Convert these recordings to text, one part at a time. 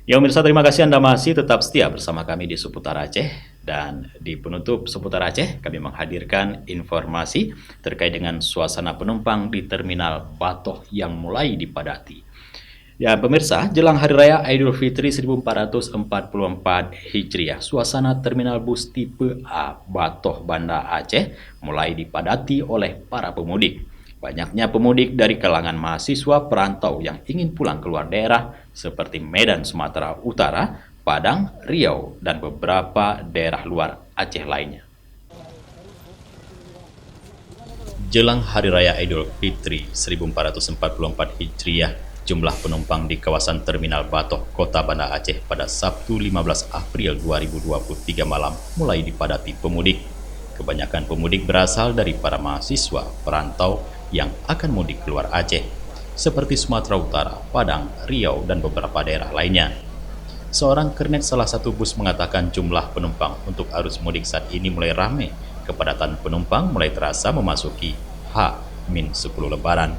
Ya pemirsa, terima kasih Anda masih tetap setia bersama kami di Seputar Aceh. Dan di penutup Seputar Aceh, kami menghadirkan informasi terkait dengan suasana penumpang di Terminal Batoh yang mulai dipadati. Ya pemirsa, jelang Hari Raya Idul Fitri 1444 Hijriah, suasana Terminal Bus Tipe A Batoh Banda Aceh mulai dipadati oleh para pemudik. Banyaknya pemudik dari kalangan mahasiswa perantau yang ingin pulang keluar daerah seperti Medan, Sumatera Utara, Padang, Riau, dan beberapa daerah luar Aceh lainnya. Jelang Hari Raya Idul Fitri 1444 Hijriah, jumlah penumpang di kawasan Terminal Batoh, Kota Banda Aceh pada Sabtu 15 April 2023 malam mulai dipadati pemudik. Kebanyakan pemudik berasal dari para mahasiswa perantau yang akan mudik keluar Aceh, seperti Sumatera Utara, Padang, Riau, dan beberapa daerah lainnya. Seorang kernet salah satu bus mengatakan jumlah penumpang untuk arus mudik saat ini mulai ramai. Kepadatan penumpang mulai terasa memasuki H-10 Lebaran.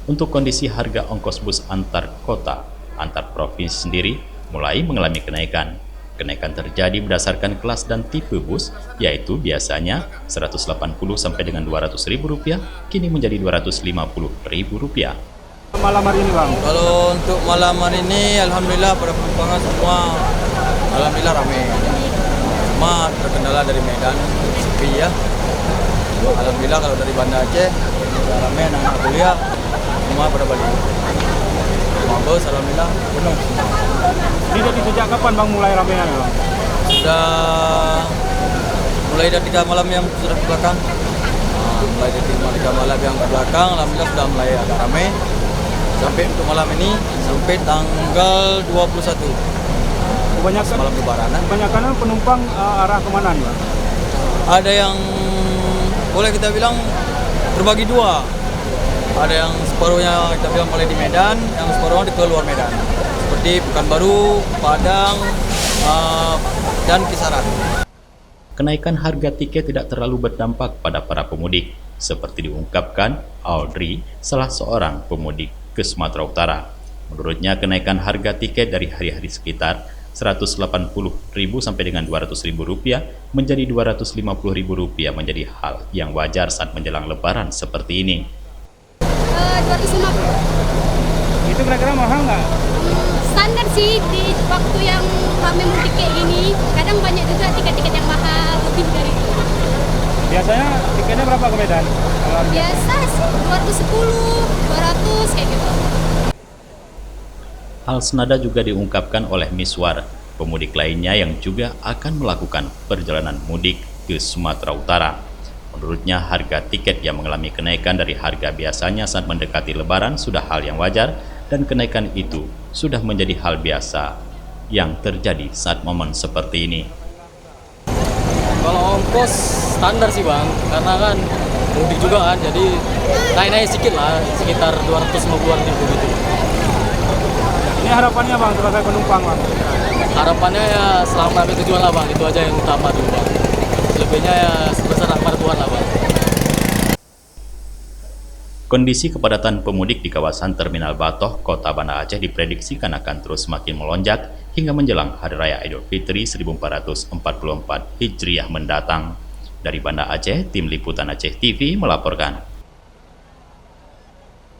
Untuk kondisi harga ongkos bus antar kota, antar provinsi sendiri mulai mengalami kenaikan. Kenaikan terjadi berdasarkan kelas dan tipe bus, yaitu biasanya Rp180 sampai dengan Rp200.000, kini menjadi Rp250.000. Malam hari ini Bang? Kalau untuk malam hari ini, Alhamdulillah pada penumpang semua Alhamdulillah ramai. Cuma terkendala dari Medan, sepi ya. Alhamdulillah kalau dari Banda Aceh, ramai anak-anak kuliah, semua pada balik. Bus, Alhamdulillah penuh. Ini dari sejak kapan Bang mulai ramainya Bang? Sudah mulai dari 3 malam yang sudah ke belakang. Mulai dari 3 malam yang ke belakang, Alhamdulillah sudah mulai agak ramai. Sampai untuk malam ini, sampai tanggal 21. Kebanyakan malam Lebaran. Kebanyakan penumpang arah kemana nih Bang? Ada yang boleh kita bilang terbagi dua. Ada yang separuhnya kita bilang mulai di Medan, yang separuhnya di keluar Medan. Seperti Pekanbaru, Padang, dan kisaran. Kenaikan harga tiket tidak terlalu berdampak pada para pemudik, seperti diungkapkan Audrey, salah seorang pemudik ke Sumatera Utara. Menurutnya, kenaikan harga tiket dari hari-hari sekitar Rp180.000 sampai dengan Rp200.000 menjadi Rp250.000 menjadi hal yang wajar saat menjelang Lebaran seperti ini. 250. Itu kira-kira mahal nggak? Standar sih di waktu yang kami mudik kayak gini. Kadang banyak juga tiket-tiket yang mahal lebih dari itu. Biasanya tiketnya berapa ke Medan? Biasa sih 210, 200 kayak gitu. Hal senada juga diungkapkan oleh Miswar, pemudik lainnya yang juga akan melakukan perjalanan mudik ke Sumatera Utara. Menurutnya, harga tiket yang mengalami kenaikan dari harga biasanya saat mendekati Lebaran sudah hal yang wajar, dan kenaikan itu sudah menjadi hal biasa yang terjadi saat momen seperti ini. Kalau ongkos standar sih Bang, karena kan mudik juga kan, jadi naik-naik sedikit lah, sekitar 250-an ribu gitu. Ini harapannya Bang sebagai penumpang Bang? Harapannya ya selamat sampai tujuan lah Bang, itu aja yang utama dulu Bang. Selebihnya ya sebesar rahmat Tuhan lah Bang. Kondisi kepadatan pemudik di kawasan Terminal Batoh, Kota Banda Aceh diprediksikan akan terus semakin melonjak hingga menjelang Hari Raya Idul Fitri 1444 Hijriah mendatang. Dari Banda Aceh, Tim Liputan Aceh TV melaporkan.